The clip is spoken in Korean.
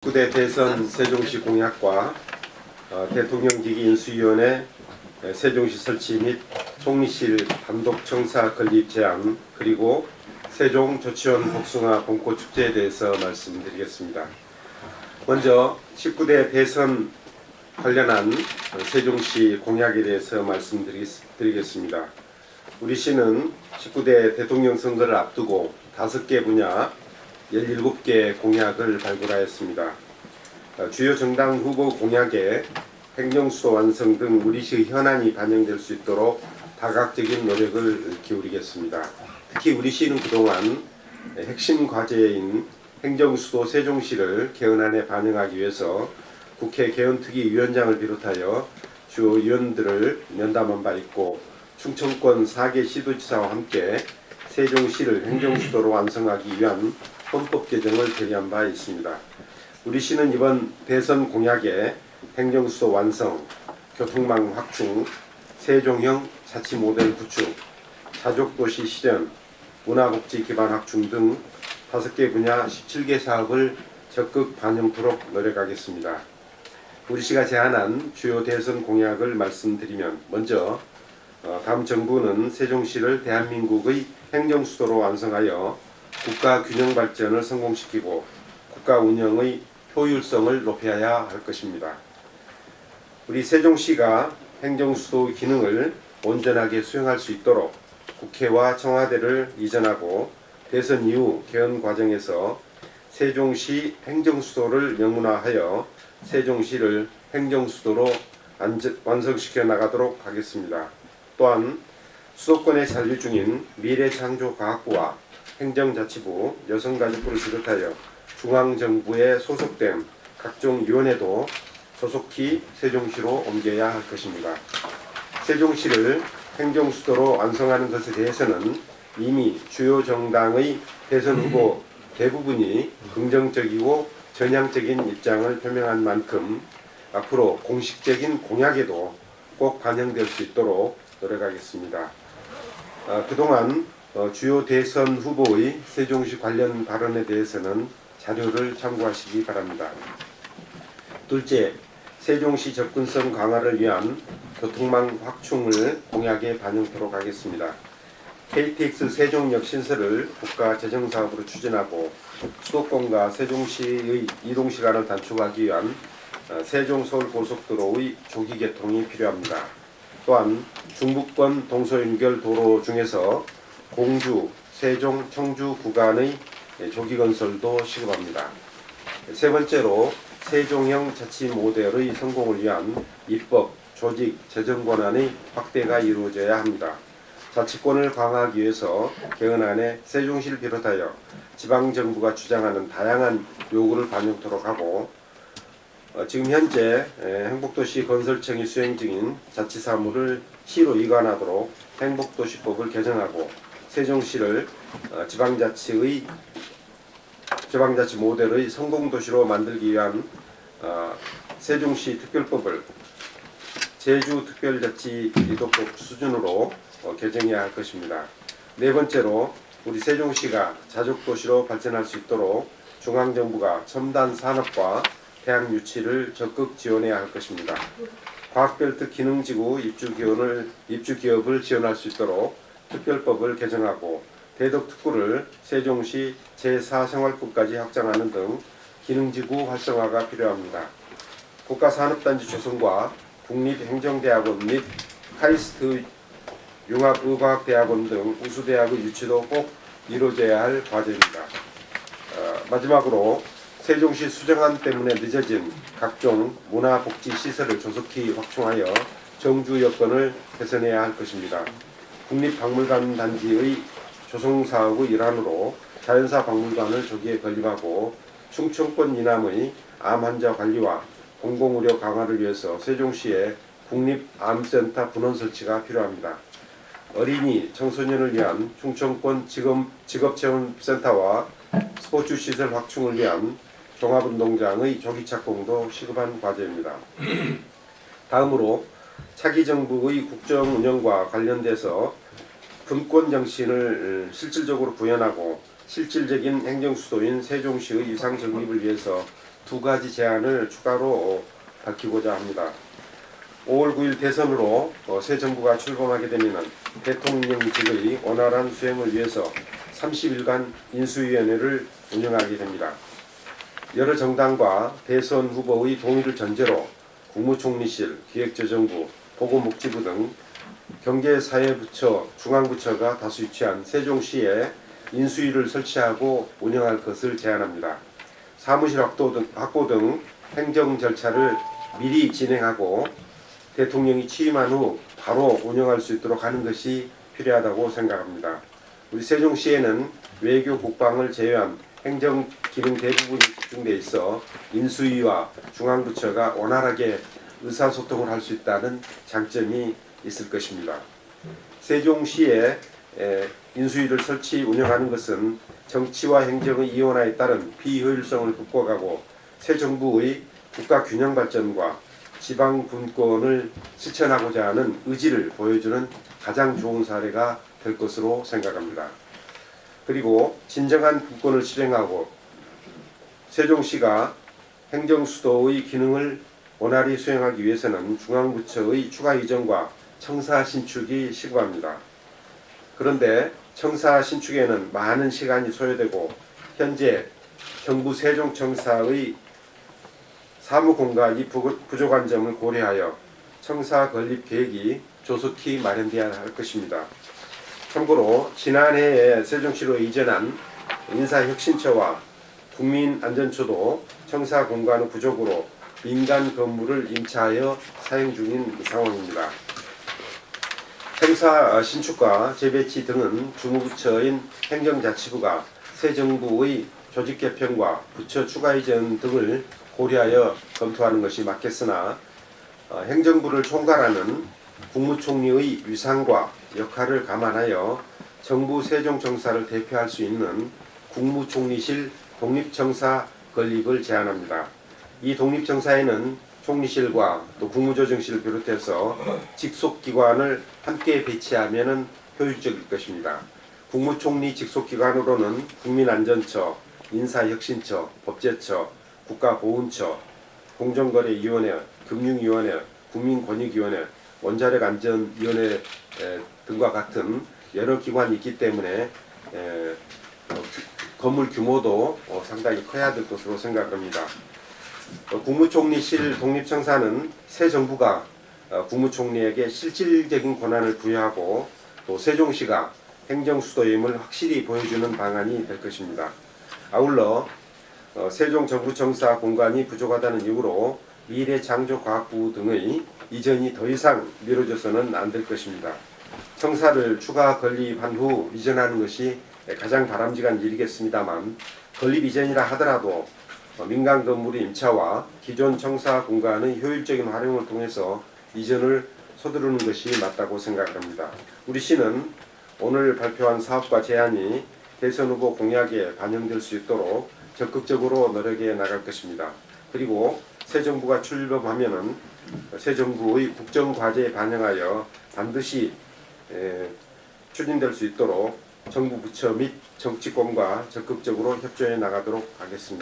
19대 대선 세종시 공약과 대통령직위 인수위원회 세종시 설치 및 총리실 단독청사 건립 제안, 그리고 세종조치원 복숭아 봄꽃축제에 대해서 말씀드리겠습니다. 먼저 19대 대선 관련한 세종시 공약에 대해서 말씀드리겠습니다. 우리 시는 19대 대통령 선거를 앞두고 5개 분야 17개 공약을 발굴하였습니다. 주요 정당 후보 공약에 행정수도 완성 등 우리 시의 현안이 반영될 수 있도록 다각적인 노력을 기울이겠습니다. 특히 우리 시는 그동안 핵심 과제인 행정수도 세종시를 개헌안에 반영하기 위해서 국회 개헌특위위원장을 비롯하여 주요 위원들을 면담한 바 있고, 충청권 4개 시도지사와 함께 세종시를 행정수도로 완성하기 위한 헌법 개정을 결의한 바 있습니다. 우리 시는 이번 대선 공약에 행정수도 완성, 교통망 확충, 세종형 자치 모델 구축, 자족도시 실현, 문화복지 기반 확충 등 5개 분야 17개 사업을 적극 반영토록 노력하겠습니다. 우리 시가 제안한 주요 대선 공약을 말씀드리면, 먼저 다음 정부는 세종시를 대한민국의 행정수도로 완성하여 국가 균형 발전을 성공시키고 국가 운영의 효율성을 높여야 할 것입니다. 우리 세종시가 행정수도의 기능을 온전하게 수행할 수 있도록 국회와 청와대를 이전하고 대선 이후 개헌 과정에서 세종시 행정수도를 명문화하여 세종시를 행정수도로 완성시켜 나가도록 하겠습니다. 또한 수도권에 잔류 중인 미래창조과학부와 행정자치부, 여성가족부를 비롯하여 중앙정부에 소속된 각종 위원회도 조속히 세종시로 옮겨야 할 것입니다. 세종시를 행정수도로 완성하는 것에 대해서는 이미 주요 정당의 대선 후보 대부분이 긍정적이고 전향적인 입장을 표명한 만큼 앞으로 공식적인 공약에도 꼭 반영될 수 있도록 노력하겠습니다. 그동안 주요 대선 후보의 세종시 관련 발언에 대해서는 자료를 참고하시기 바랍니다. 둘째, 세종시 접근성 강화를 위한 교통망 확충을 공약에 반영토록 하겠습니다. KTX 세종역 신설을 국가재정사업으로 추진하고 수도권과 세종시의 이동시간을 단축하기 위한 세종서울고속도로의 조기 개통이 필요합니다. 또한 중부권 동서연결 도로 중에서 공주, 세종, 청주 구간의 조기 건설도 시급합니다. 세 번째로 세종형 자치 모델의 성공을 위한 입법, 조직, 재정 권한의 확대가 이루어져야 합니다. 자치권을 강화하기 위해서 개헌안에 세종시를 비롯하여 지방정부가 주장하는 다양한 요구를 반영토록 하고, 지금 현재 행복도시 건설청이 수행 중인 자치사무를 시로 이관하도록 행복도시법을 개정하고 세종시를 지방자치 모델의 성공도시로 만들기 위한 세종시 특별법을 제주특별자치도법 수준으로 개정해야 할 것입니다. 네 번째로 우리 세종시가 자족도시로 발전할 수 있도록 중앙정부가 첨단 산업과 대학 유치를 적극 지원해야 할 것입니다. 과학벨트 기능지구 입주기업을 지원할 수 있도록 특별법을 개정하고 대덕특구를 세종시 제4생활권까지 확장하는 등 기능지구 활성화가 필요합니다. 국가산업단지 조성과 국립행정대학원 및 카이스트 융합의과학대학원 등 우수대학의 유치도 꼭 이루어져야 할 과제입니다. 마지막으로 세종시 수정안 때문에 늦어진 각종 문화복지시설을 조속히 확충하여 정주 여건을 개선해야 할 것입니다. 국립박물관 단지의 조성사업의 일환으로 자연사 박물관을 조기에 건립하고 충청권 이남의 암 환자 관리와 공공의료 강화를 위해서 세종시에 국립암센터 분원 설치가 필요합니다. 어린이, 청소년을 위한 충청권 직업체험센터와 스포츠시설 확충을 위한 종합운동장의 조기 착공도 시급한 과제입니다. 다음으로 차기 정부의 국정 운영과 관련돼서 분권 정신을 실질적으로 구현하고 실질적인 행정수도인 세종시의 위상 정립을 위해서 두 가지 제안을 추가로 밝히고자 합니다. 5월 9일 대선으로 새 정부가 출범하게 되면 대통령직의 원활한 수행을 위해서 30일간 인수위원회를 운영하게 됩니다. 여러 정당과 대선 후보의 동의를 전제로 국무총리실, 기획재정부, 보건복지부 등 경제사회부처, 중앙부처가 다수 유치한 세종시에 인수위를 설치하고 운영할 것을 제안합니다. 사무실 확보 등 행정 절차를 미리 진행하고 대통령이 취임한 후 바로 운영할 수 있도록 하는 것이 필요하다고 생각합니다. 우리 세종시에는 외교, 국방을 제외한 행정 기능 대부분이 집중돼 있어 인수위와 중앙부처가 원활하게 의사소통을 할 수 있다는 장점이 있을 것입니다. 세종시에 인수위를 설치 운영하는 것은 정치와 행정의 이원화에 따른 비효율성을 극복하고 새 정부의 국가 균형 발전과 지방 분권을 실천하고자 하는 의지를 보여주는 가장 좋은 사례가 될 것으로 생각합니다. 그리고 진정한 분권을 실행하고 세종시가 행정수도의 기능을 원활히 수행하기 위해서는 중앙부처의 추가 이전과 청사 신축이 시급합니다. 그런데 청사 신축에는 많은 시간이 소요되고 현재 경부 세종청사의 사무 공간이 부족한 점을 고려하여 청사 건립 계획이 조속히 마련되어야 할 것입니다. 참고로 지난해에 세종시로 이전한 인사혁신처와 국민안전처도 청사 공간의 부족으로 민간 건물을 임차하여 사용 중인 상황입니다. 청사 신축과 재배치 등은 주무부처인 행정자치부가 새 정부의 조직 개편과 부처 추가 이전 등을 고려하여 검토하는 것이 맞겠으나 행정부를 총괄하는 국무총리의 위상과 역할을 감안하여 정부 세종청사를 대표할 수 있는 국무총리실 독립청사 건립을 제안합니다. 이 독립청사에는 총리실과 또 국무조정실을 비롯해서 직속기관을 함께 배치하면 효율적일 것입니다. 국무총리 직속기관으로는 국민안전처, 인사혁신처, 법제처, 국가보훈처, 공정거래위원회, 금융위원회, 국민권익위원회, 원자력안전위원회 등과 같은 여러 기관이 있기 때문에 건물 규모도 상당히 커야 될 것으로 생각합니다. 국무총리실 독립청사는 새 정부가 국무총리에게 실질적인 권한을 부여하고 또 세종시가 행정수도임을 확실히 보여주는 방안이 될 것입니다. 아울러 세종정부청사 공간이 부족하다는 이유로 미래창조과학부 등의 이전이 더 이상 미뤄져서는 안 될 것입니다. 청사를 추가 건립한 후 이전하는 것이 가장 바람직한 일이겠습니다만 건립 이전이라 하더라도 민간 건물의 임차와 기존 청사 공간의 효율적인 활용을 통해서 이전을 서두르는 것이 맞다고 생각합니다. 우리 시는 오늘 발표한 사업과 제안이 대선 후보 공약에 반영될 수 있도록 적극적으로 노력해 나갈 것입니다. 그리고 새 정부가 출범하면은 새 정부의 국정과제에 반영하여 반드시 추진될 수 있도록 정부 부처 및 정치권과 적극적으로 협조해 나가도록 하겠습니다.